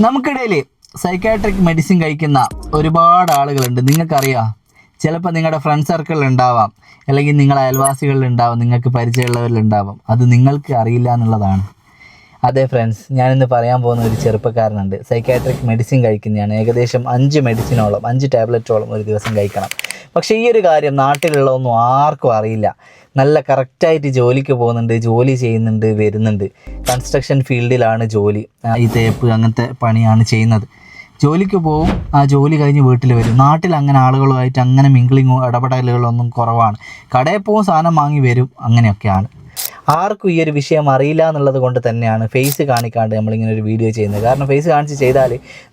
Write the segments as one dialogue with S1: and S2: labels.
S1: നമുക്കിടയിൽ psychiatric medicine കഴിക്കുന്ന ഒരുപാട് ആളുകളുണ്ട്. നിങ്ങൾക്കറിയാം, ചിലപ്പോൾ നിങ്ങളുടെ ഫ്രണ്ട് സർക്കിളിൽ ഉണ്ടാവാം, അല്ലെങ്കിൽ നിങ്ങളുടെ അയൽവാസികളിൽ ഉണ്ടാവാം, നിങ്ങൾക്ക് പരിചയമുള്ളവരിലുണ്ടാവാം. അത് നിങ്ങൾക്ക് അറിയില്ല എന്നുള്ളതാണ്. അതെ ഫ്രണ്ട്സ്, ഞാനിന്ന് പറയാൻ പോകുന്ന ഒരു ചെറുപ്പക്കാരനുണ്ട്. സൈക്കാട്രിക് മെഡിസിൻ കഴിക്കുന്നതാണ്. ഏകദേശം 5 ടാബ്ലറ്റോളം ഒരു ദിവസം കഴിക്കണം. പക്ഷേ ഈ ഒരു കാര്യം നാട്ടിലുള്ളതൊന്നും ആർക്കും അറിയില്ല. നല്ല കറക്റ്റായിട്ട് ജോലിക്ക് പോകുന്നുണ്ട്, ജോലി ചെയ്യുന്നുണ്ട്, വരുന്നുണ്ട്. കൺസ്ട്രക്ഷൻ ഫീൽഡിലാണ് ജോലി. ഈ തേപ്പ് അങ്ങനത്തെ പണിയാണ് ചെയ്യുന്നത്. ജോലിക്ക് പോവും, ആ ജോലി കഴിഞ്ഞ് വീട്ടിൽ വരും. നാട്ടിൽ അങ്ങനെ ആളുകളുമായിട്ട് അങ്ങനെ മിംഗ്ലിങ്ങോ ഇടപെടലുകളൊന്നും കുറവാണ്. കടയിൽ പോവും, സാധനം വാങ്ങി വരും, അങ്ങനെയൊക്കെയാണ്. ആർക്കും ഈ ഒരു വിഷയം അറിയില്ല എന്നുള്ളത് കൊണ്ട് തന്നെയാണ് ഫേസ് കാണിക്കാണ്ട് നമ്മളിങ്ങനെ ഒരു വീഡിയോ ചെയ്യുന്നത്. കാരണം ഫേസ് കാണിച്ച് ചെയ്താൽ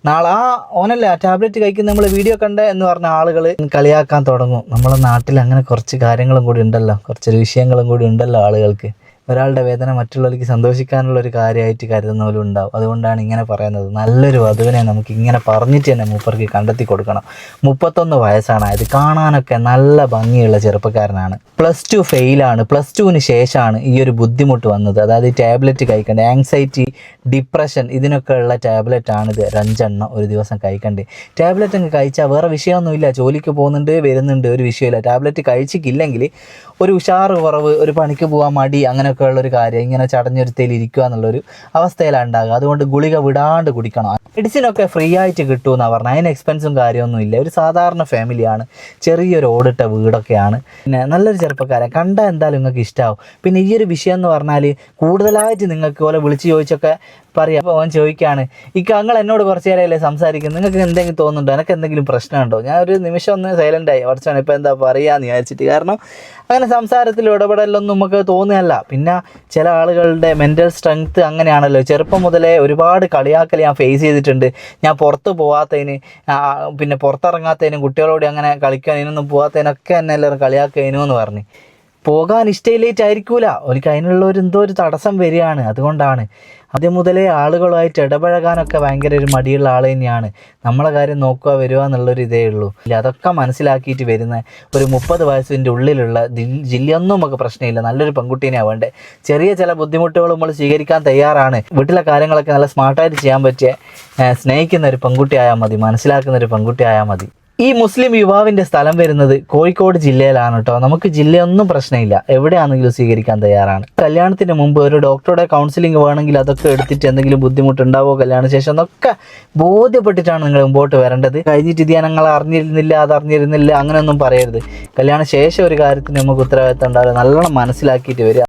S1: നാളെ ഓനല്ല ടാബ്ലറ്റ് കഴിക്കുന്ന നമ്മൾ വീഡിയോ കണ്ടേ എന്ന് പറഞ്ഞ ആളുകൾ കളിയാക്കാൻ തുടങ്ങും. നമ്മളെ നാട്ടിൽ അങ്ങനെ കുറച്ച് കാര്യങ്ങളും കൂടി ഉണ്ടല്ലോ, കുറച്ചൊരു വിഷയങ്ങളും കൂടി ഉണ്ടല്ലോ ആളുകൾക്ക്. ഒരാളുടെ വേദന മറ്റുള്ളവർക്ക് സന്തോഷിക്കാനുള്ളൊരു കാര്യമായിട്ട് കരുതുന്നവരും ഉണ്ടാവും. അതുകൊണ്ടാണ് ഇങ്ങനെ പറയുന്നത്. നല്ലൊരു വധുവിനെ നമുക്ക് ഇങ്ങനെ പറഞ്ഞിട്ട് തന്നെ മൂപ്പർക്ക് കണ്ടെത്തി കൊടുക്കണം. 31 വയസ്സാണ്. അത് കാണാനൊക്കെ നല്ല ഭംഗിയുള്ള ചെറുപ്പക്കാരനാണ്. +2 ഫെയിലാണ്. +2ന് ശേഷമാണ് ഈ ഒരു ബുദ്ധിമുട്ട് വന്നത്. അതായത് ടാബ്ലറ്റ് കഴിക്കേണ്ടത്, ആങ്സൈറ്റി, ഡിപ്രഷൻ, ഇതിനൊക്കെ ഉള്ള ടാബ്ലറ്റാണിത്. 5 എണ്ണം ഒരു ദിവസം കഴിക്കേണ്ടത്. ടാബ്ലറ്റ് അങ്ങ് കഴിച്ചാൽ വേറെ വിഷയമൊന്നുമില്ല. ജോലിക്ക് പോകുന്നുണ്ട്, വരുന്നുണ്ട്, ഒരു വിഷയമില്ല. ടാബ്ലറ്റ് കഴിച്ചിട്ടില്ലെങ്കിൽ ഒരു ഉഷാറ് കുറവ്, ഒരു പണിക്ക് പോകാൻ മടി, അങ്ങനെയൊക്കെ ഉള്ളൊരു കാര്യം, ഇങ്ങനെ ചടഞ്ഞൊരുത്തയിൽ ഇരിക്കുക എന്നുള്ളൊരു അവസ്ഥയിലാണ് ഉണ്ടാകുക. അതുകൊണ്ട് ഗുളിക വിടാണ്ട് കുടിക്കണം. മെഡിസിനൊക്കെ ഫ്രീ ആയിട്ട് കിട്ടുമെന്നാണ് പറഞ്ഞത്. അതിന് എക്സ്പെൻസും കാര്യമൊന്നുമില്ല. ഒരു സാധാരണ ഫാമിലിയാണ്, ചെറിയൊരു ഓടിട്ട വീടൊക്കെയാണ്. പിന്നെ നല്ലൊരു ചെറുപ്പക്കാരൻ, കണ്ടാൽ എന്തായാലും നിങ്ങൾക്ക് ഇഷ്ടമാവും. പിന്നെ ഈ ഒരു വിഷയം എന്ന് പറഞ്ഞാൽ കൂടുതലായിട്ട് നിങ്ങൾക്ക് പോലെ വിളിച്ച് ചോദിച്ചൊക്കെ പറയാം. അപ്പോൾ അവൻ ചോദിക്കുകയാണ്, നിങ്ങൾ എന്നോട് കുറച്ച് നേരമല്ലേ സംസാരിക്കുന്നത്, നിങ്ങൾക്ക് എന്തെങ്കിലും തോന്നുന്നുണ്ടോ, എനിക്ക് എന്തെങ്കിലും പ്രശ്നമുണ്ടോ? ഞാൻ ഒരു നിമിഷം ഒന്ന് സൈലൻ്റായി. കുറച്ചാണ് ഇപ്പോൾ എന്താ പറയാമെന്ന് വിചാരിച്ചിട്ട്. കാരണം അങ്ങനെ സംസാരത്തിൽ ഇടപെടലൊന്നും നമുക്ക് തോന്നുകയല്ല. പിന്നെ ചില ആളുകളുടെ മെൻ്റൽ സ്ട്രെങ്ത്ത് അങ്ങനെയാണല്ലോ. ചെറുപ്പം മുതലേ ഒരുപാട് കളിയാക്കൽ ഞാൻ ഫേസ് ചെയ്തിട്ടുണ്ട്. ഞാൻ പുറത്ത് പോകാത്തതിന്, പിന്നെ പുറത്തിറങ്ങാത്തതിനും, കുട്ടികളോട് അങ്ങനെ കളിക്കാൻ ഇതിനൊന്നും പോകാത്തതിനൊക്കെ എന്നെ എല്ലാവരും കളിയാക്കുന്നതിനു എന്ന് പറഞ്ഞ്. പോകാൻ ഇഷ്ടമില്ലായിട്ടായിരിക്കൂല, എനിക്ക് അതിനുള്ള എന്തോ ഒരു തടസ്സം വരികയാണ്. അതുകൊണ്ടാണ് ആദ്യം മുതലേ ആളുകളുമായിട്ട് ഇടപഴകാനൊക്കെ ഭയങ്കര ഒരു മടിയുള്ള ആൾ തന്നെയാണ്. നമ്മളെ കാര്യം നോക്കുക വരിക എന്നുള്ളൊരു ഇതേ ഉള്ളൂ. അതൊക്കെ മനസ്സിലാക്കിയിട്ട് വരുന്ന ഒരു 30 വയസ്സിൻ്റെ ഉള്ളിലുള്ള ജില്ലയൊന്നും നമുക്ക് പ്രശ്നമില്ല. നല്ലൊരു പെൺകുട്ടീനെയാണ് വേണ്ടത്. ചെറിയ ചില ബുദ്ധിമുട്ടുകൾ നമ്മൾ സ്വീകരിക്കാൻ തയ്യാറാണ്. വീട്ടിലെ കാര്യങ്ങളൊക്കെ നല്ല സ്മാർട്ടായിട്ട് ചെയ്യാൻ പറ്റിയ, സ്നേഹിക്കുന്ന ഒരു പെൺകുട്ടി ആയാൽ മതി, മനസ്സിലാക്കുന്ന ഒരു പെൺകുട്ടി ആയാൽ മതി. ഈ മുസ്ലിം യുവാവിൻ്റെ സ്ഥലം വരുന്നത് കോഴിക്കോട് ജില്ലയിലാണ് കേട്ടോ. നമുക്ക് ജില്ലയൊന്നും പ്രശ്നമില്ല, എവിടെയാണെങ്കിലും സ്വീകരിക്കാൻ തയ്യാറാണ്. കല്യാണത്തിന് മുമ്പ് ഒരു ഡോക്ടറുടെ കൗൺസിലിംഗ് വേണമെങ്കിൽ അതൊക്കെ എടുത്തിട്ട് എന്തെങ്കിലും ബുദ്ധിമുട്ടുണ്ടാവോ കല്യാണ ശേഷം എന്നൊക്കെ ബോധ്യപ്പെട്ടിട്ടാണ് നിങ്ങൾ മുമ്പോട്ട് വരേണ്ടത്. കഴിഞ്ഞിട്ട് ഇത് ഞങ്ങൾ അറിഞ്ഞിരുന്നില്ല, അതറിഞ്ഞിരുന്നില്ല, അങ്ങനെയൊന്നും പറയരുത്. കല്യാണ ശേഷം ഒരു കാര്യത്തിന് നമുക്ക് ഉത്തരവാദിത്തം ഉണ്ടാവില്ല. നല്ലോണം മനസ്സിലാക്കിയിട്ട് വരിക.